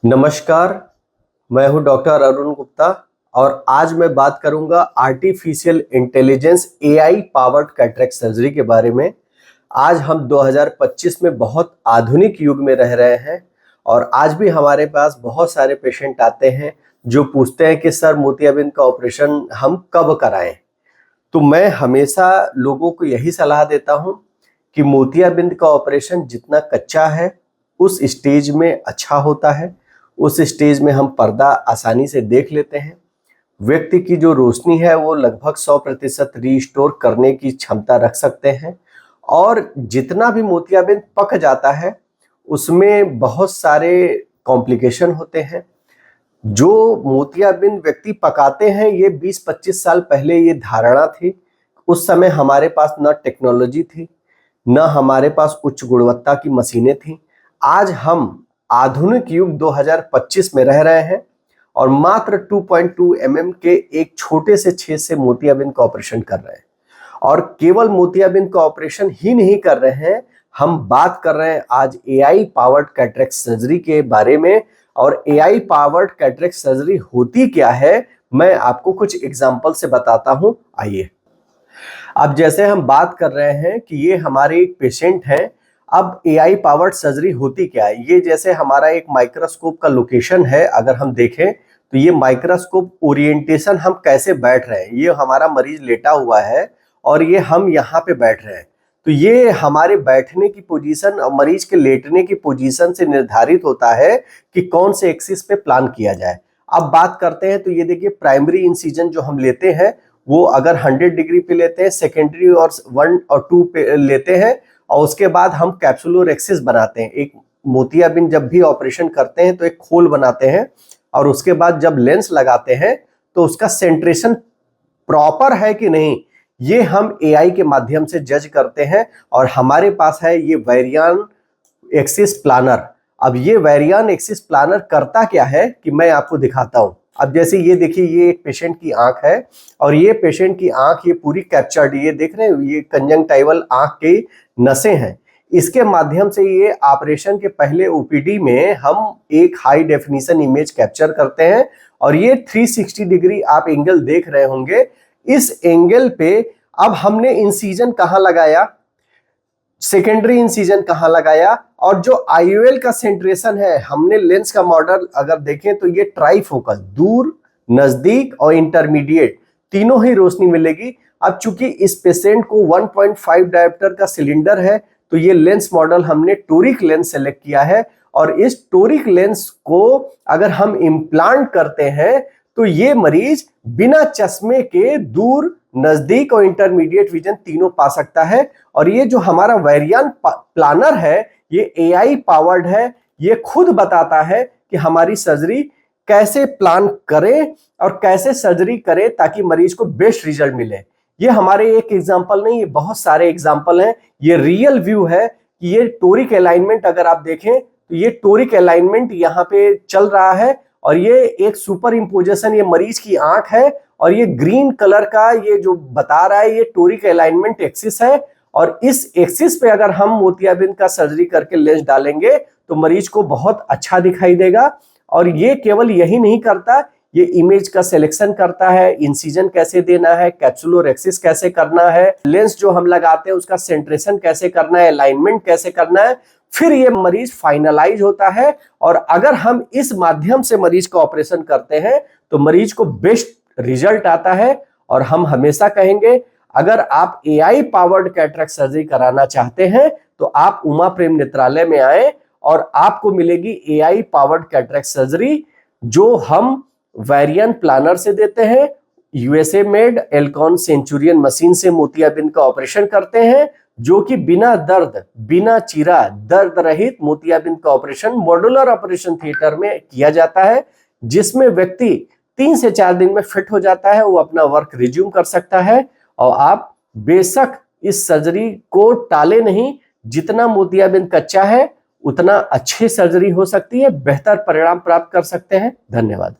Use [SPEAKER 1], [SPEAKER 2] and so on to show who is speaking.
[SPEAKER 1] नमस्कार, मैं हूं डॉक्टर अरुण गुप्ता और आज मैं बात करूंगा artificial intelligence AI powered cataract surgery के बारे में। आज हम 2025 में बहुत आधुनिक युग में रह रहे हैं और आज भी हमारे पास बहुत सारे पेशेंट आते हैं जो पूछते हैं कि सर मोतियाबिंद का ऑपरेशन हम कब कराएं। तो मैं हमेशा लोगों को यही सलाह देता हूं कि मोतियाबिंद का ऑपरेशन जितना कच्चा है उस स्टेज में अच्छा होता है। उस स्टेज में हम पर्दा आसानी से देख लेते हैं। व्यक्ति की जो रोशनी है वो लगभग 100% रीस्टोर करने की क्षमता रख सकते हैं और जितना भी मोतियाबिंद पक जाता है उसमें बहुत सारे कॉम्प्लिकेशन होते हैं। जो मोतियाबिंद व्यक्ति पकाते हैं ये 20-25 साल पहले ये धारणा थी। उस समय हमारे पास न टेक्नोलॉजी थी, न हमारे पास उच्च गुणवत्ता की मशीनें थी। आज हम आधुनिक युग 2025 में रह रहे हैं और मात्र 2.2 mm के एक छोटे से छेद से मोतियाबिंद का ऑपरेशन कर रहे हैं। और केवल मोतियाबिंद का ऑपरेशन ही नहीं कर रहे हैं, हम बात कर रहे हैं आज एआई पावर्ड कैटरेक्ट सर्जरी के बारे में। और एआई पावर्ड कैटरेक्ट सर्जरी होती क्या है, मैं आपको कुछ एग्जांपल से बताता हूं। आइए, अब जैसे हम बात कर रहे हैं कि ये हमारे एक पेशेंट हैं। अब एआई पावर्ड सर्जरी होती क्या है, ये जैसे हमारा एक माइक्रोस्कोप का लोकेशन है। अगर हम देखें तो ये माइक्रोस्कोप ओरिएंटेशन हम कैसे बैठ रहे हैं, ये हमारा मरीज लेटा हुआ है और ये हम यहाँ पे बैठ रहे हैं। तो ये हमारे बैठने की पोजीशन और मरीज के लेटने की पोजीशन से निर्धारित होता है कि कौन से एक्सिस पे प्लान किया जाए। अब बात करते हैं तो ये देखिए, प्राइमरी इंसिजन जो हम लेते हैं वो अगर 100 डिग्री पे लेते हैं, सेकेंडरी और 1 और 2 पे लेते हैं और उसके बाद हम कैप्सुलोरेक्सिस बनाते हैं। एक मोतियाबिंद जब भी ऑपरेशन करते हैं तो एक खोल बनाते हैं और उसके बाद जब लेंस लगाते हैं तो उसका सेंट्रेशन प्रॉपर है कि नहीं, ये हम एआई के माध्यम से जज करते हैं। और हमारे पास है ये वेरियान एक्सिस प्लानर। अब ये वेरियान एक्सिस प्लानर करता क्या है कि मैं आपको दिखाता हूं। अब जैसे ये देखिए, ये एक पेशेंट की आंख है और ये पेशेंट की आंख ये पूरी कैप्चर्ड, ये देख रहे हैं, ये कंजंक्टिवल आंख की नसें हैं। इसके माध्यम से ये ऑपरेशन के पहले ओपीडी में हम एक हाई डेफिनेशन इमेज कैप्चर करते हैं और ये 360 डिग्री आप एंगल देख रहे होंगे। इस एंगल पे अब हमने इंसिजन कहां लगाया, सेकेंडरी इंसिजन कहां लगाया, और जो आईओएल का सेंट्रेशन है, हमने लेंस का मॉडल अगर देखें तो ये ट्राइफोकल, दूर, नजदीक और इंटरमीडिएट तीनों ही रोशनी मिलेगी। अब चूंकि इस पेशेंट को 1.5 डायोप्टर का सिलेंडर है तो ये लेंस मॉडल हमने टोरिक लेंस सेलेक्ट किया है और इस टोरिक लेंस को अगर हम इम्प्लांट करते हैं तो ये मरीज बिना चश्मे के दूर, नजदीक और इंटरमीडिएट विजन तीनों पा सकता है। और ये जो हमारा वेरियान प्लानर है ये एआई पावर्ड है। ये खुद बताता है कि हमारी सर्जरी कैसे प्लान करें और कैसे सर्जरी करें ताकि मरीज को बेस्ट रिजल्ट मिले। ये हमारे एक एग्जांपल नहीं, ये बहुत सारे एग्जांपल हैं। ये रियल व्यू है कि ये टोरिक अलाइनमेंट अगर आप देखें तो ये टोरिक अलाइनमेंट यहाँ पे चल रहा है और ये एक सुपर इम्पोजिशन, ये मरीज की आंख है और ये ग्रीन कलर का ये जो बता रहा है ये टोरिक अलाइनमेंट एक्सिस है। और इस एक्सिस पे अगर हम मोतियाबिंद का सर्जरी करके लेंस डालेंगे तो मरीज को बहुत अच्छा दिखाई देगा। और ये केवल यही नहीं करता, ये इमेज का सिलेक्शन करता है, इंसिजन कैसे देना है, कैप्सुलोरेक्सिस कैसे करना है, लेंस जो हम लगाते हैं उसका सेंट्रेशन कैसे करना है, अलाइनमेंट कैसे करना है, फिर ये मरीज फाइनलाइज होता है। और अगर हम इस माध्यम से मरीज का ऑपरेशन करते हैं तो मरीज को बेस्ट रिजल्ट आता है। और हम हमेशा कहेंगे, अगर आप एआई पावर्ड कैटरेक्ट सर्जरी कराना चाहते हैं तो आप उमा प्रेम नेत्रालय में आए और आपको मिलेगी एआई पावर्ड कैटरेक्ट सर्जरी जो हम वेरियन प्लानर से देते हैं। USA made Alcon Centurion machine से मोतियाबिंद का ऑपरेशन करते हैं जो कि बिना दर्द, बिना चीरा, दर्द रहित मोतियाबिंद का ऑपरेशन मॉड्यूलर ऑपरेशन थिएटर में किया जाता है, जिसमें व्यक्ति 3 से 4 दिन में फिट हो जाता है, वो अपना वर्क रिज्यूम कर सकता है। और आप बेशक इस सर्जरी को टाले नहीं, जितना मोतियाबिंद कच्चा है उतना अच्छी सर्जरी हो सकती है, बेहतर परिणाम प्राप्त कर सकते हैं। धन्यवाद।